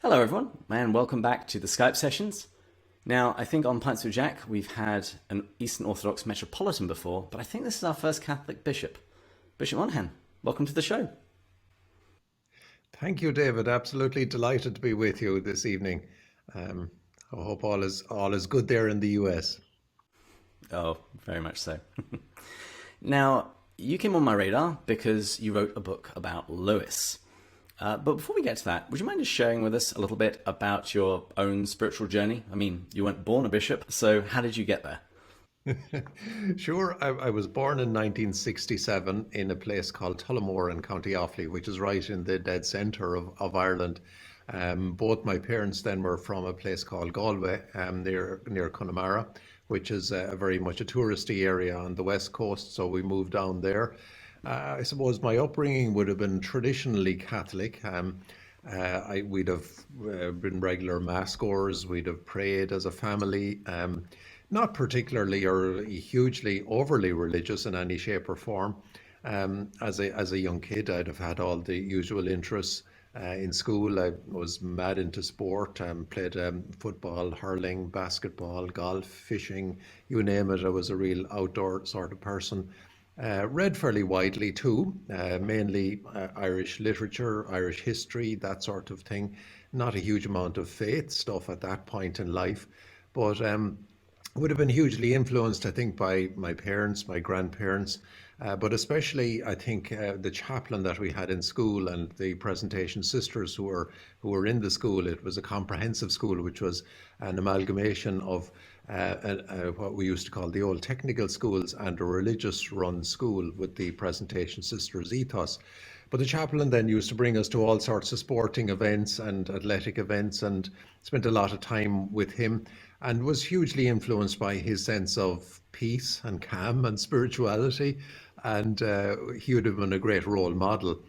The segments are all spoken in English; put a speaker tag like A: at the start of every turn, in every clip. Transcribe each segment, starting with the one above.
A: Hello, everyone, and welcome back to the Skype sessions. Now, I think on Pints with Jack, we've had an Eastern Orthodox metropolitan before, but I think this is our first Catholic bishop. Bishop Monahan, welcome to the show.
B: Thank you, David. Absolutely delighted to be with you this evening. Um, I hope all is good there in the US.
A: Oh, very much so. Now, you came on my radar because you wrote a book about Lewis. But before we get to that, would you mind just sharing with us a little bit about your own spiritual journey? I mean, you weren't born a bishop, so how did you get there?
B: Sure, I was born in 1967 in a place called Tullamore in County Offaly, which is right in the dead centre of Ireland. Both my parents then were from a place called Galway, near Connemara, which is very much a touristy area on the west coast. So we moved down there. I suppose my upbringing would have been traditionally Catholic. We'd have been regular mass goers. We'd have prayed as a family. Not particularly or hugely overly religious in any shape or form. As a young kid, I'd have had all the usual interests. In school, I was mad into sport, played football, hurling, basketball, golf, fishing, you name it. I was a real outdoor sort of person. Read fairly widely too, mainly Irish literature, Irish history, that sort of thing. Not a huge amount of faith stuff at that point in life, but would have been hugely influenced, I think, by my parents, my grandparents, but especially, I think, the chaplain that we had in school and the presentation sisters who were in the school. It was a comprehensive school, which was an amalgamation of what we used to call the old technical schools and a religious-run school with the presentation sisters ethos. But the chaplain then used to bring us to all sorts of sporting events and athletic events, and spent a lot of time with him, and was hugely influenced by his sense of peace and calm and spirituality. And he would have been a great role model.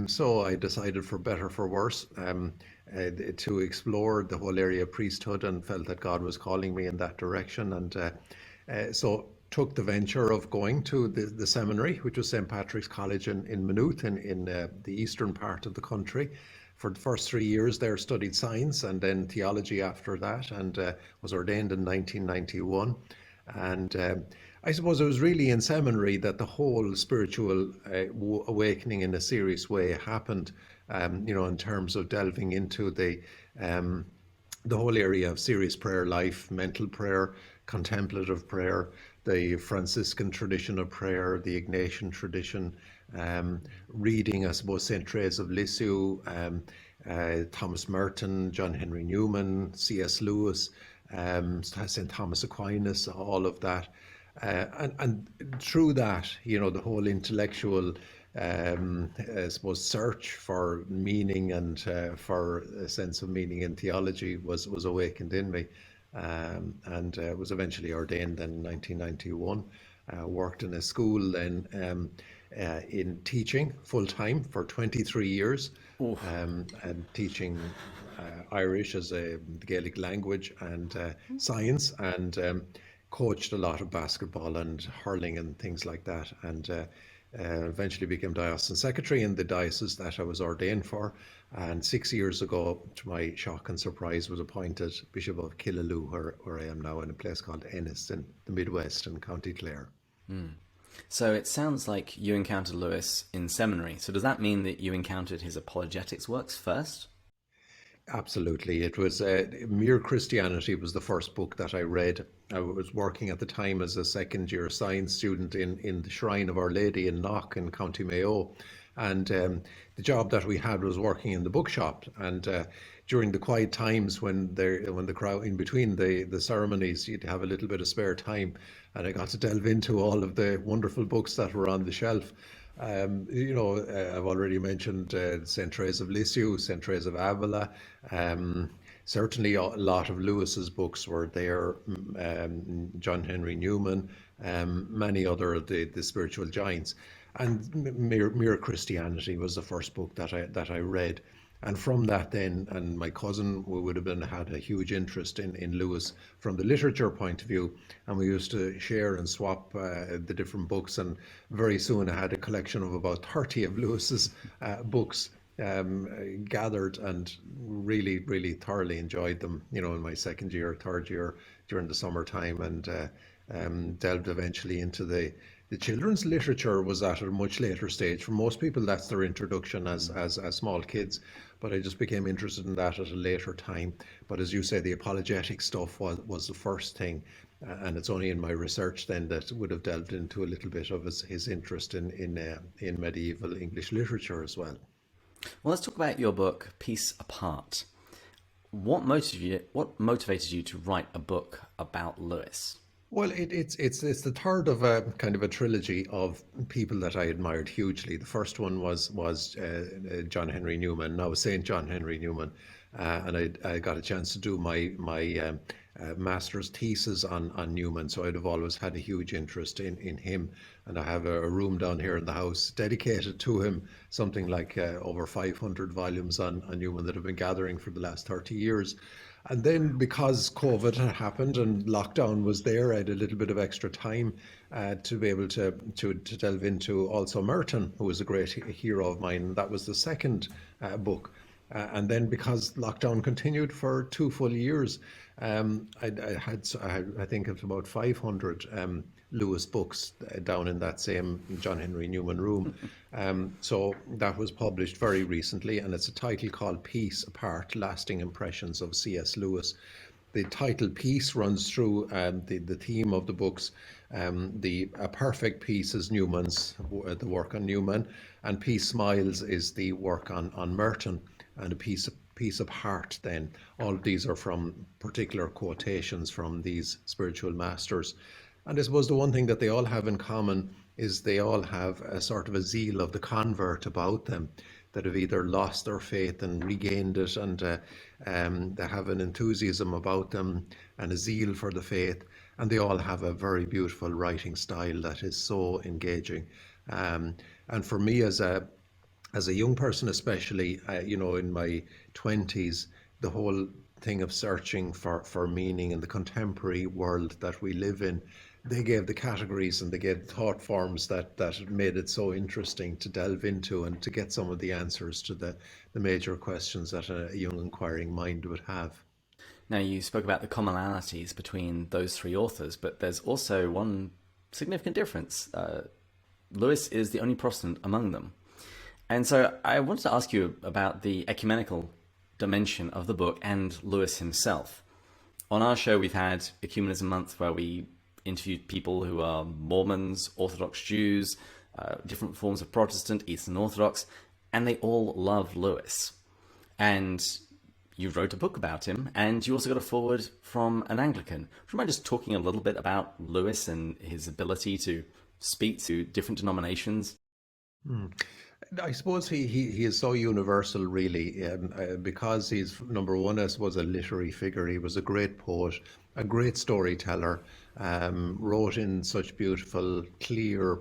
B: So I decided, for better for worse, to explore the whole area of priesthood, and felt that God was calling me in that direction. And so took the venture of going to the seminary, which was St. Patrick's College in Maynooth, in the eastern part of the country. For the first 3 years there, studied science and then theology after that, and was ordained in 1991. And I suppose it was really in seminary that the whole spiritual awakening in a serious way happened, in terms of delving into the whole area of serious prayer life, mental prayer, contemplative prayer, the Franciscan tradition of prayer, the Ignatian tradition, reading, I suppose, St. Therese of Lisieux, Thomas Merton, John Henry Newman, C.S. Lewis, St. Thomas Aquinas, all of that. And through that, the whole intellectual, I suppose, search for meaning and for a sense of meaning in theology was awakened in me, and was eventually ordained in 1991. Worked in a school then, in teaching full time for 23 years,
A: Ooh.
B: and teaching Irish as a Gaelic language and science, and coached a lot of basketball and hurling and things like that, and eventually became diocesan secretary in the diocese that I was ordained for. And 6 years ago, to my shock and surprise, was appointed Bishop of Killaloe, where I am now, in a place called Ennis in the Midwest in County Clare.
A: So it sounds like you encountered Lewis in seminary. So does that mean that you encountered his apologetics works first?
B: Absolutely. It was Mere Christianity was the first book that I read. I was working at the time as a second year science student in the Shrine of Our Lady in Knock in County Mayo. And the job that we had was working in the bookshop. And during the quiet times, when the crowd, in between the ceremonies, you'd have a little bit of spare time. And I got to delve into all of the wonderful books that were on the shelf. I've already mentioned St. Therese of Lisieux, St. Therese of Avila. Certainly, a lot of Lewis's books were there. John Henry Newman, many other of the spiritual giants, and Mere Christianity was the first book that I read. And from that then, and my cousin would have been had a huge interest in Lewis from the literature point of view, and we used to share and swap the different books. And very soon I had a collection of about 30 of Lewis's books. gathered and really, really thoroughly enjoyed them, in my second year, third year during the summertime, and delved eventually into the children's literature was at a much later stage. For most people, that's their introduction as small kids. But I just became interested in that at a later time. But as you say, the apologetic stuff was the first thing. And it's only in my research then that would have delved into a little bit of his interest in medieval English literature as well.
A: Well, let's talk about your book, Piece Apart. What motivated you to write a book about Lewis?
B: Well, it's the third of a kind of a trilogy of people that I admired hugely. The first one was John Henry Newman, now Saint John Henry Newman, and I got a chance to do my master's thesis on Newman, so I'd have always had a huge interest in him, and I have a room down here in the house dedicated to him, something like over 500 volumes on Newman that have been gathering for the last 30 years. And then because COVID had happened and lockdown was there, I had a little bit of extra time to be able to delve into also Merton, who was a great hero of mine. That was the second book. And then because lockdown continued for 2 full years, I think it's about 500 Lewis books down in that same John Henry Newman room. So that was published very recently, and it's a title called Piece Apart, Lasting Impressions of C.S. Lewis. The title Piece runs through the theme of the books. A Perfect Peace is Newman's, the work on Newman, and Peace Smiles is the work on Merton, and a piece apart then. All of these are from particular quotations from these spiritual masters. And I suppose the one thing that they all have in common is they all have a sort of a zeal of the convert about them, that have either lost their faith and regained it, and they have an enthusiasm about them and a zeal for the faith. And they all have a very beautiful writing style that is so engaging. And for me as a young person, especially, in my 20s, the whole thing of searching for meaning in the contemporary world that we live in, they gave the categories and they gave thought forms that made it so interesting to delve into and to get some of the answers to the major questions that a young inquiring mind would have.
A: Now, you spoke about the commonalities between those three authors, but there's also one significant difference. Lewis is the only Protestant among them. And so I wanted to ask you about the ecumenical dimension of the book and Lewis himself. On our show, we've had Ecumenism Month, where we interviewed people who are Mormons, Orthodox Jews, different forms of Protestant, Eastern Orthodox, and they all love Lewis. And you wrote a book about him, and you also got a foreword from an Anglican. Would you mind just talking a little bit about Lewis and his ability to speak to different denominations?
B: I suppose he is so universal, really, because he's, number one, I suppose, a literary figure. He was a great poet, a great storyteller, wrote in such beautiful, clear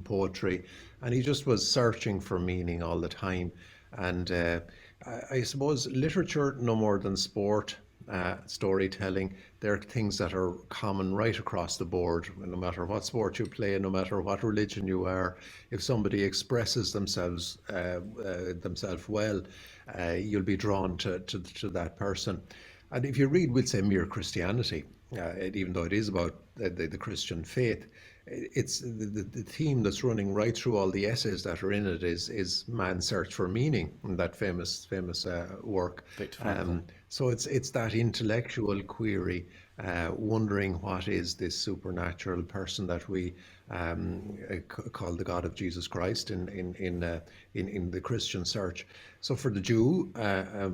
B: poetry, and he just was searching for meaning all the time. And I suppose literature, no more than sport, storytelling, they're things that are common right across the board. No matter what sport you play, no matter what religion you are, if somebody expresses themselves well, you'll be drawn to that person. And if you read, we'll say, mere Christianity, even though it is about the Christian faith, it's the theme that's running right through all the essays that are in it is man's search for meaning, in that famous work. So it's that intellectual query, wondering what is this supernatural person that we call the God of Jesus Christ in the Christian search. So for the Jew,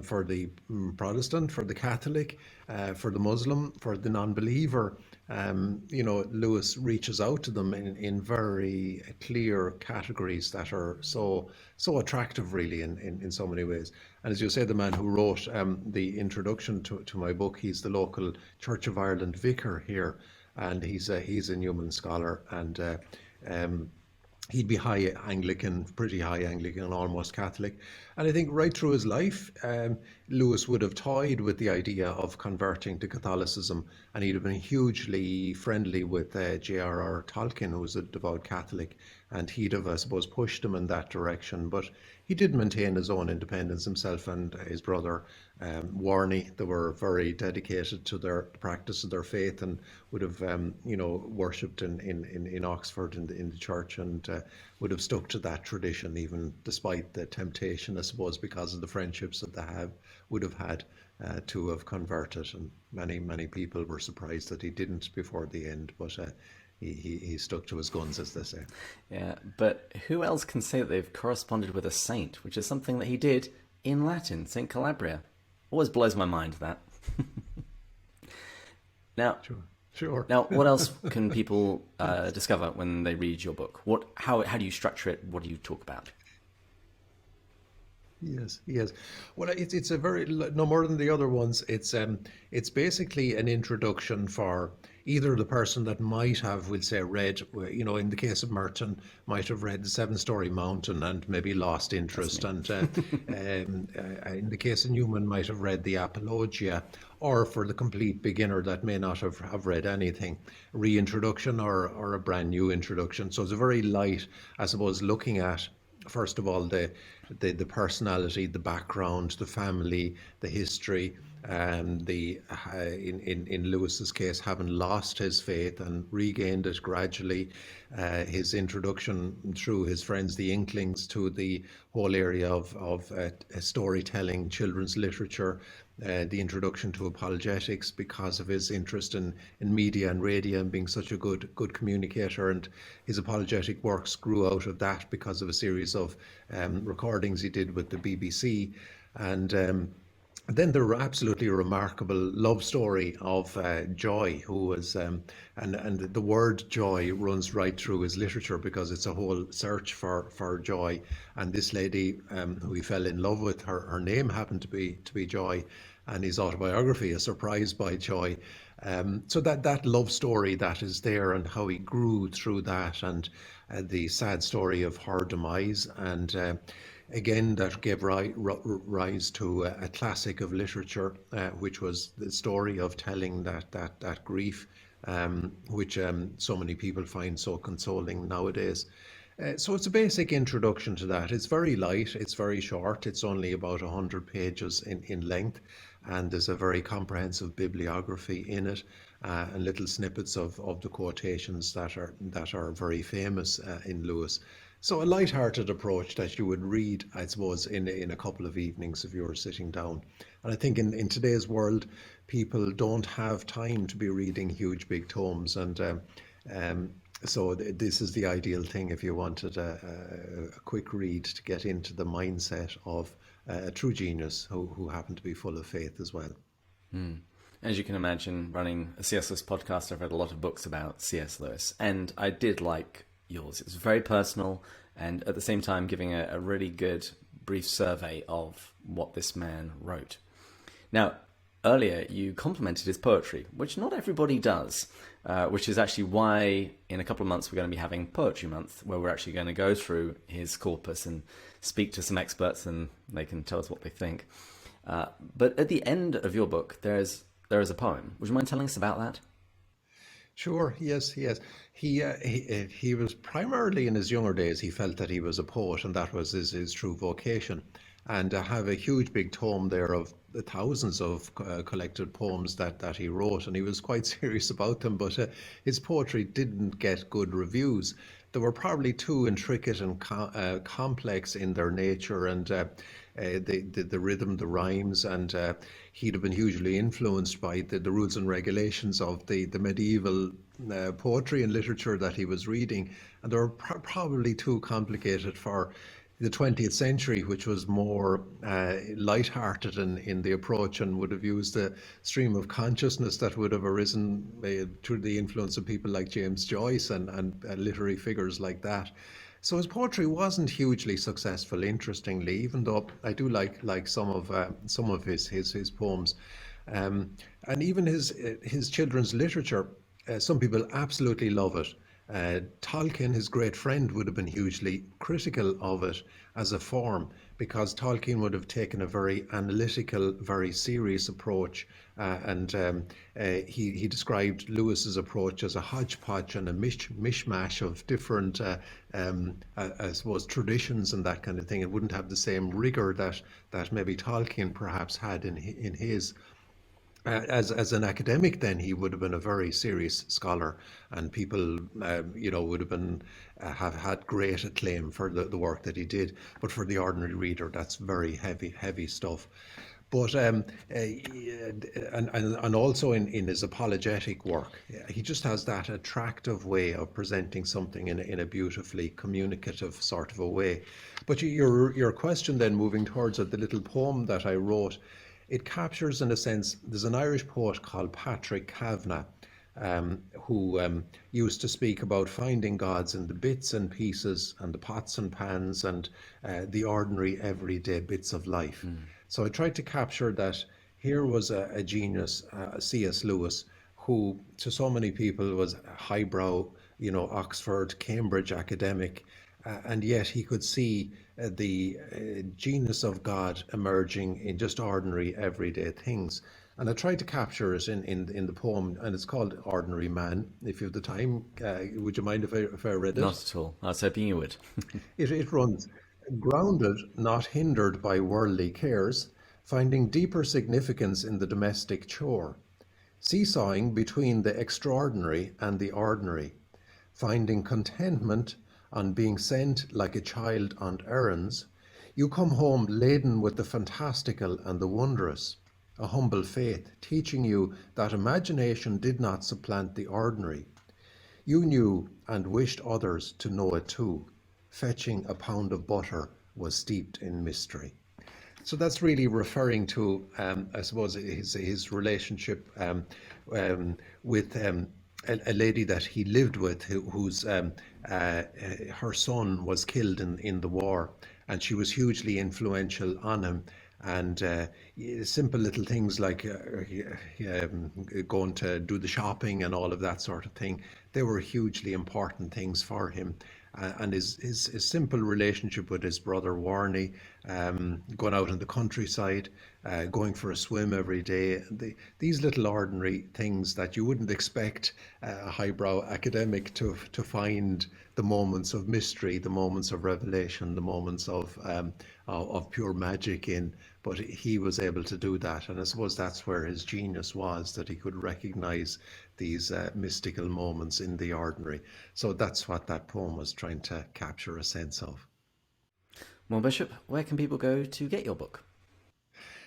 B: for the Protestant, for the Catholic, for the Muslim, for the non-believer, Lewis reaches out to them in very clear categories that are so attractive, really, in so many ways. And as you say, the man who wrote the introduction to my book, he's the local Church of Ireland vicar here, and he's a Newman scholar, and he'd be pretty high Anglican, almost Catholic. And I think right through his life, Lewis would have toyed with the idea of converting to Catholicism, and he'd have been hugely friendly with J.R.R. Tolkien, who was a devout Catholic, and he'd have, I suppose, pushed him in that direction. But he did maintain his own independence himself, and his brother Warney. They were very dedicated to their practice of their faith, and would have, worshipped in Oxford in the church, and would have stuck to that tradition even despite the temptation, I suppose, because of the friendships that they would have had to have converted. And many people were surprised that he didn't before the end, but he stuck to his guns, as they say.
A: Yeah, but who else can say that they've corresponded with a saint, which is something that he did in Latin, St. Calabria? Always blows my mind, that. Now,
B: Sure.
A: Now, what else can people discover when they read your book? How do you structure it? What do you talk about?
B: Yes. Well, it's a very, no more than the other ones. It's basically an introduction for either the person that might have, we'll say, read, in the case of Merton, might have read The Seven-Story Mountain and maybe lost interest, and in the case of Newman, might have read the Apologia, or for the complete beginner that may not have read anything, reintroduction or a brand new introduction. So it's a very light, I suppose, looking at, first of all, the personality, the background, the family, the history, and in Lewis's case, having lost his faith and regained it gradually, his introduction through his friends, the Inklings, to the whole area of storytelling, children's literature, the introduction to apologetics because of his interest in media and radio and being such a good communicator, and his apologetic works grew out of that because of a series of recordings he did with the BBC, and then the absolutely remarkable love story of Joy, who was, and the word joy runs right through his literature because it's a whole search for joy. And this lady who he fell in love with, her name happened to be Joy, and his autobiography, A Surprise by Joy. So that love story that is there, and how he grew through that, and the sad story of her demise, and again, that gave rise to a classic of literature, which was the story of telling that grief, which so many people find so consoling nowadays. So it's a basic introduction to that. It's very light, it's very short, it's only about 100 pages in length, and there's a very comprehensive bibliography in it, and little snippets of the quotations that are very famous in Lewis. So a light-hearted approach that you would read, I suppose, in a couple of evenings if you were sitting down. And I think in today's world, people don't have time to be reading huge, big tomes, and so this is the ideal thing if you wanted a quick read to get into the mindset of a true genius who happened to be full of faith as well.
A: As you can imagine, running a C.S. Lewis podcast, I've read a lot of books about C.S. Lewis, and I did like yours. It's very personal, and at the same time giving a really good brief survey of what this man wrote. Now, earlier you complimented his poetry, which not everybody does, which is actually why in a couple of months we're going to be having Poetry Month, where we're actually going to go through his corpus and speak to some experts, and they can tell us what they think. But at the end of your book, there is a poem. Would you mind telling us about that?
B: Sure. Yes. He was primarily, in his younger days, he felt that he was a poet, and that was his true vocation. And I have a huge big tome there of the thousands of collected poems that he wrote, and he was quite serious about them. But his poetry didn't get good reviews. They were probably too intricate and complex in their nature, and the rhythm, the rhymes, and he'd have been hugely influenced by the rules and regulations of the medieval poetry and literature that he was reading, and they were probably too complicated for the 20th century, which was more light-hearted in the approach, and would have used the stream of consciousness that would have arisen through the influence of people like James Joyce and literary figures like that. So his poetry wasn't hugely successful, interestingly, even though I do like some of his poems, and even his children's literature. Some people absolutely love it, Tolkien, his great friend, would have been hugely critical of it as a form, because Tolkien would have taken a very analytical, very serious approach, and he described Lewis's approach as a hodgepodge and a mishmash of different, I suppose, traditions and that kind of thing. It wouldn't have the same rigor that maybe Tolkien perhaps had in his. As an academic, then he would have been a very serious scholar, and people, would have been have had great acclaim for the work that he did. But for the ordinary reader, that's very heavy stuff. But and also in his apologetic work, he just has that attractive way of presenting something in a beautifully communicative sort of a way. But your question then, moving towards it, the little poem that I wrote, it captures, in a sense, there's an Irish poet called Patrick Kavanagh, who used to speak about finding gods in the bits and pieces and the pots and pans and the ordinary everyday bits of life. So I tried to capture that. Here was a genius, C.S. Lewis, who to so many people was a highbrow, Oxford, Cambridge academic, and yet he could see the genius of God emerging in just ordinary, everyday things. And I tried to capture it in the poem, and it's called Ordinary Man. If you have the time, would you mind if I read it?
A: Not at all. I was hoping you would.
B: It runs, grounded, not hindered by worldly cares, finding deeper significance in the domestic chore, seesawing between the extraordinary and the ordinary, finding contentment on being sent like a child on errands, you come home laden with the fantastical and the wondrous, a humble faith teaching you that imagination did not supplant the ordinary. You knew and wished others to know it too. Fetching a pound of butter was steeped in mystery. So that's really referring to, I suppose, his relationship with a lady that he lived with, whose her son was killed in the war, and she was hugely influential on him. And simple little things like going to do the shopping and all of that sort of thing, they were hugely important things for him. And his simple relationship with his brother Warney, going out in the countryside, going for a swim every day, these little ordinary things that you wouldn't expect a highbrow academic to find the moments of mystery, the moments of revelation, the moments of pure magic in. But he was able to do that, and I suppose that's where his genius was, that he could recognize these mystical moments in the ordinary. So that's what that poem was trying to capture a sense of.
A: Well, Bishop, where can people go to get your book?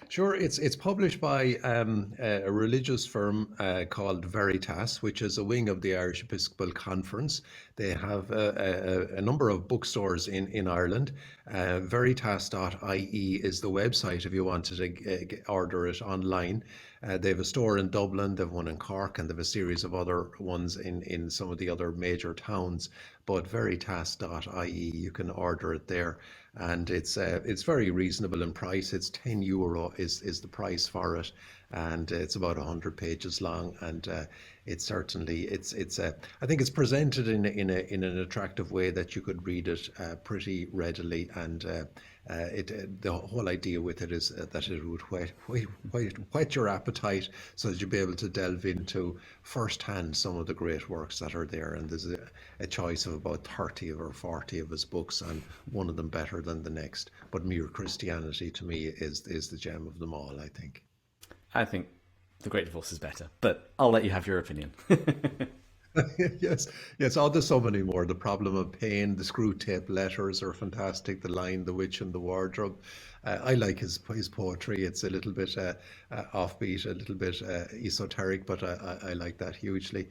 B: Sure, it's published by a religious firm called Veritas, which is a wing of the Irish Episcopal Conference. They have a number of bookstores in Ireland. Veritas.ie is the website if you wanted to order it online. They have a store in Dublin, they have one in Cork, and they have a series of other ones in some of the other major towns. But Veritas.ie, you can order it there, and it's very reasonable in price. It's €10 is the price for it, and it's about 100 pages long, and it's certainly it's I think it's presented in an attractive way that you could read it pretty readily, and the whole idea with it is that it would whet your appetite, so that you'll be able to delve into firsthand some of the great works that are there. And there's a choice of about 30 or 40 of his books, and one of them better than the next. But Mere Christianity, to me, is the gem of them all, I think.
A: I think The Great Divorce is better, but I'll let you have your opinion.
B: Yes. Oh, there's so many more. The Problem of Pain, the Screw Tape Letters are fantastic. The Lion, the Witch, and the Wardrobe. I like his poetry. It's a little bit offbeat, a little bit esoteric, but I like that hugely.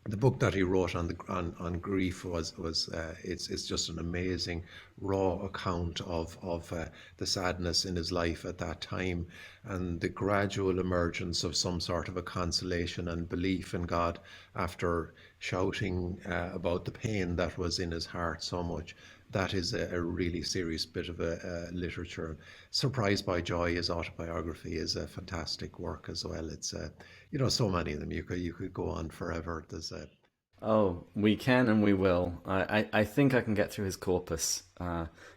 B: The book that he wrote on grief was it's just an amazing raw account of the sadness in his life at that time, and the gradual emergence of some sort of a consolation and belief in God after shouting about the pain that was in his heart so much. That is a really serious bit of a literature. Surprised by Joy, his autobiography, is a fantastic work as well. It's so many of them. You could go on forever. There's
A: Oh, we can and we will. I think I can get through his corpus.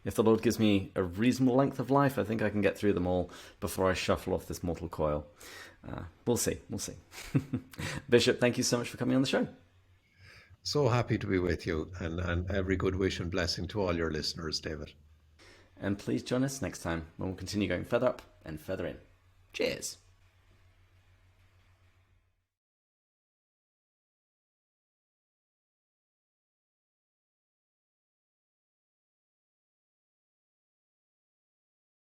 A: If the Lord gives me a reasonable length of life, I think I can get through them all before I shuffle off this mortal coil. We'll see. We'll see. Bishop, thank you so much for coming on the show.
B: So happy to be with you, and every good wish and blessing to all your listeners, David.
A: And please join us next time when we'll continue going further up and further in. Cheers.